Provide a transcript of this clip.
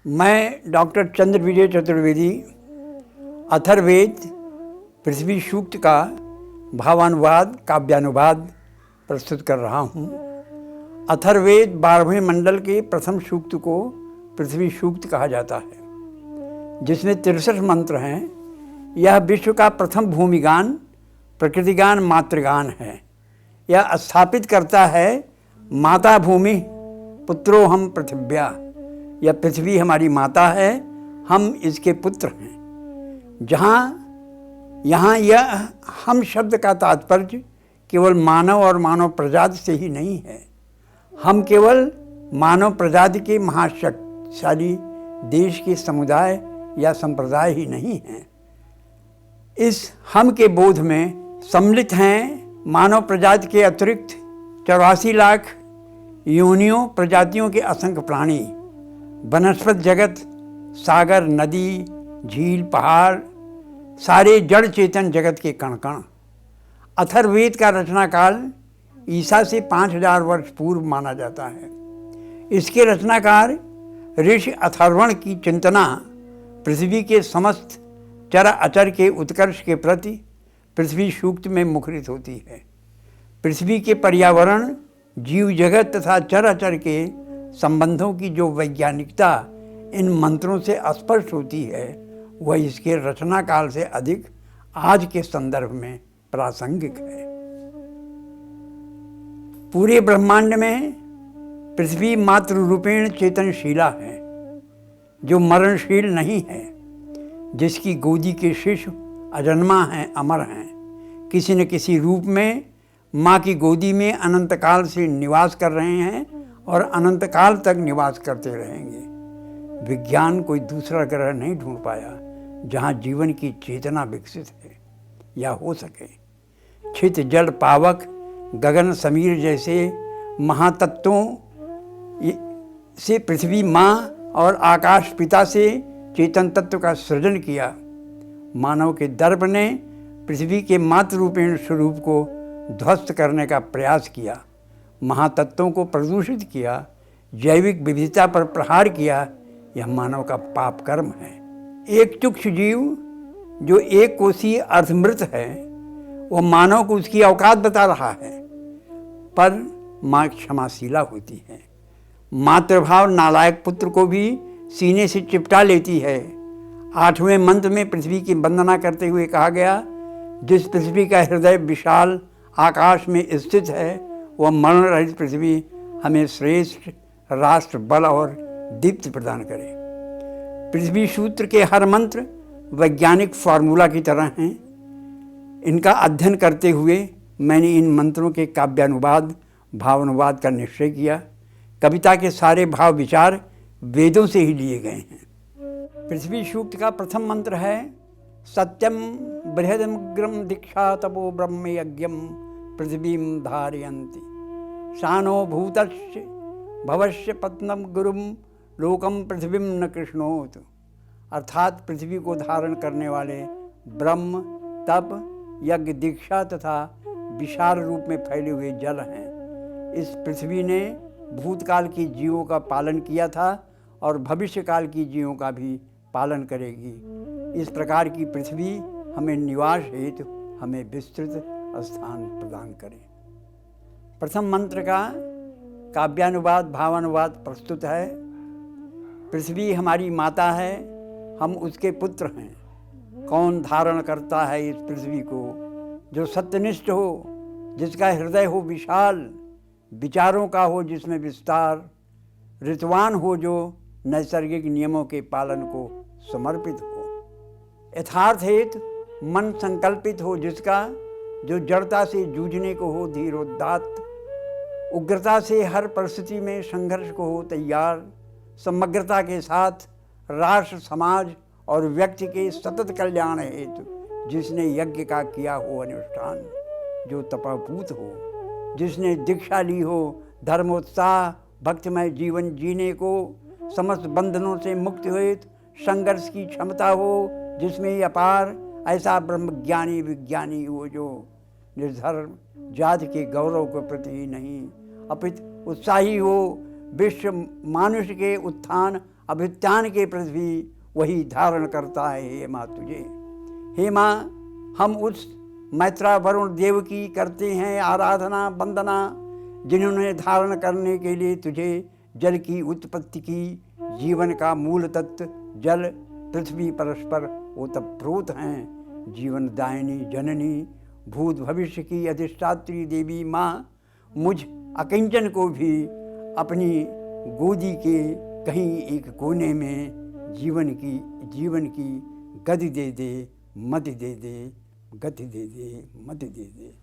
मैं डॉक्टर चंद्र विजय चतुर्वेदी अथर्ववेद पृथ्वी सूक्त का भावानुवाद काव्यानुवाद प्रस्तुत कर रहा हूँ। अथर्ववेद 12वें मंडल के प्रथम सूक्त को पृथ्वी सूक्त कहा जाता है, जिसमें 63 मंत्र हैं। यह विश्व का प्रथम भूमिगान प्रकृतिगान मातृगान है। यह स्थापित करता है माता भूमि पुत्रो हम पृथिव्या। यह पृथ्वी हमारी माता है, हम इसके पुत्र हैं। यहाँ यह हम शब्द का तात्पर्य केवल मानव और मानव प्रजाति से ही नहीं है। हम केवल मानव प्रजाति के महाशक्तिशाली देश के समुदाय या संप्रदाय ही नहीं हैं। इस हम के बोध में सम्मिलित हैं मानव प्रजाति के अतिरिक्त 84 लाख योनियों प्रजातियों के असंख्य प्राणी, वनस्पत जगत, सागर, नदी, झील, पहाड़, सारे जड़ चेतन जगत के कण कण। अथर्ववेद का रचना काल ईसा से 5000 वर्ष पूर्व माना जाता है। इसके रचनाकार ऋषि अथर्वण की चिंतना पृथ्वी के समस्त चर अचर के उत्कर्ष के प्रति पृथ्वी सूक्त में मुखरित होती है। पृथ्वी के पर्यावरण, जीव जगत तथा चर अचर के संबंधों की जो वैज्ञानिकता इन मंत्रों से स्पष्ट होती है, वह इसके रचना काल से अधिक आज के संदर्भ में प्रासंगिक है। पूरे ब्रह्मांड में पृथ्वी मात्र रूपेण चेतनशीला है, जो मरणशील नहीं है, जिसकी गोदी के शिशु अजन्मा हैं, अमर हैं, किसी न किसी रूप में माँ की गोदी में अनंत काल से निवास कर रहे हैं और अनंत काल तक निवास करते रहेंगे। विज्ञान कोई दूसरा ग्रह नहीं ढूंढ पाया जहाँ जीवन की चेतना विकसित है या हो सके। छित, जल, पावक, गगन, समीर जैसे महातत्वों से पृथ्वी माँ और आकाश पिता से चेतन तत्व का सृजन किया। मानव के दर्प ने पृथ्वी के मातृ रूपेण स्वरूप को ध्वस्त करने का प्रयास किया, महातत्वों को प्रदूषित किया, जैविक विविधता पर प्रहार किया। यह मानव का पाप कर्म है। एक तुच्छ जीव जो एक कोशीय अर्धमृत है, वह मानव को उसकी औकात बता रहा है, पर माँ क्षमाशीला होती है। मातृभाव नालायक पुत्र को भी सीने से चिपटा लेती है। 8वें मंत्र में पृथ्वी की वंदना करते हुए कहा गया, जिस पृथ्वी का हृदय विशाल आकाश में स्थित है, वह मरण रहित पृथ्वी हमें श्रेष्ठ राष्ट्र, बल और दीप्ति प्रदान करे। पृथ्वी सूत्र के हर मंत्र वैज्ञानिक फार्मूला की तरह हैं। इनका अध्ययन करते हुए मैंने इन मंत्रों के काव्यानुवाद भावानुवाद का निश्चय किया। कविता के सारे भाव विचार वेदों से ही लिए गए हैं। पृथ्वी सूक्त का प्रथम मंत्र है, सत्यम बृहदमग्रम दीक्षा तपो ब्रह्म यज्ञम पृथ्वीं धारयन्ति शानो भूतस्य भवस्य पत्नम गुरुम लोकम पृथ्वीं न कृष्णोत। अर्थात पृथ्वी को धारण करने वाले ब्रह्म, तप, यज्ञ, दीक्षा तथा विशाल रूप में फैले हुए जल हैं। इस पृथ्वी ने भूतकाल की जीवों का पालन किया था और भविष्यकाल की जीवों का भी पालन करेगी। इस प्रकार की पृथ्वी हमें निवास हेतु हमें विस्तृत स्थान प्रदान करे। प्रथम मंत्र का काव्यानुवाद भावानुवाद प्रस्तुत है। पृथ्वी हमारी माता है, हम उसके पुत्र हैं। कौन धारण करता है इस पृथ्वी को? जो सत्यनिष्ठ हो, जिसका हृदय हो विशाल, विचारों का हो जिसमें विस्तार, ऋतवान हो, जो नैसर्गिक नियमों के पालन को समर्पित हो, यथार्थ हेतु मन संकल्पित हो, जिसका जो जड़ता से जूझने को हो धीरोदात्त, उग्रता से हर परिस्थिति में संघर्ष को हो तैयार, समग्रता के साथ राष्ट्र, समाज और व्यक्ति के सतत कल्याण हेतु जिसने यज्ञ का किया हो अनुष्ठान, जो तपपूत हो, जिसने दीक्षा ली हो, धर्मोत्साह भक्तिमय जीवन जीने को, समस्त बंधनों से मुक्त हुए संघर्ष की क्षमता हो, जिसमें अपार ऐसा ब्रह्मज्ञानी विज्ञानी हो, जो निर्धर्म जाति के गौरव के प्रति ही नहीं अपितु उत्साही हो, विश्व मानुष के उत्थान अभ्युत्थान के प्रति भी वही धारण करता है हे माँ तुझे। हे माँ, हम उस मैत्रा वरुण देव की करते हैं आराधना वंदना, जिन्होंने धारण करने के लिए तुझे जल की उत्पत्ति की, जीवन का मूल तत्व जल पृथ्वी परस्पर ओतप्रोत हैं। जीवन दायिनी जननी भूत भविष्य की अधिष्ठात्री देवी माँ, मुझ अकिंचन को भी अपनी गोदी के कहीं एक कोने में जीवन की गति दे दे, मति दे दे, गति दे दे, मति दे दे।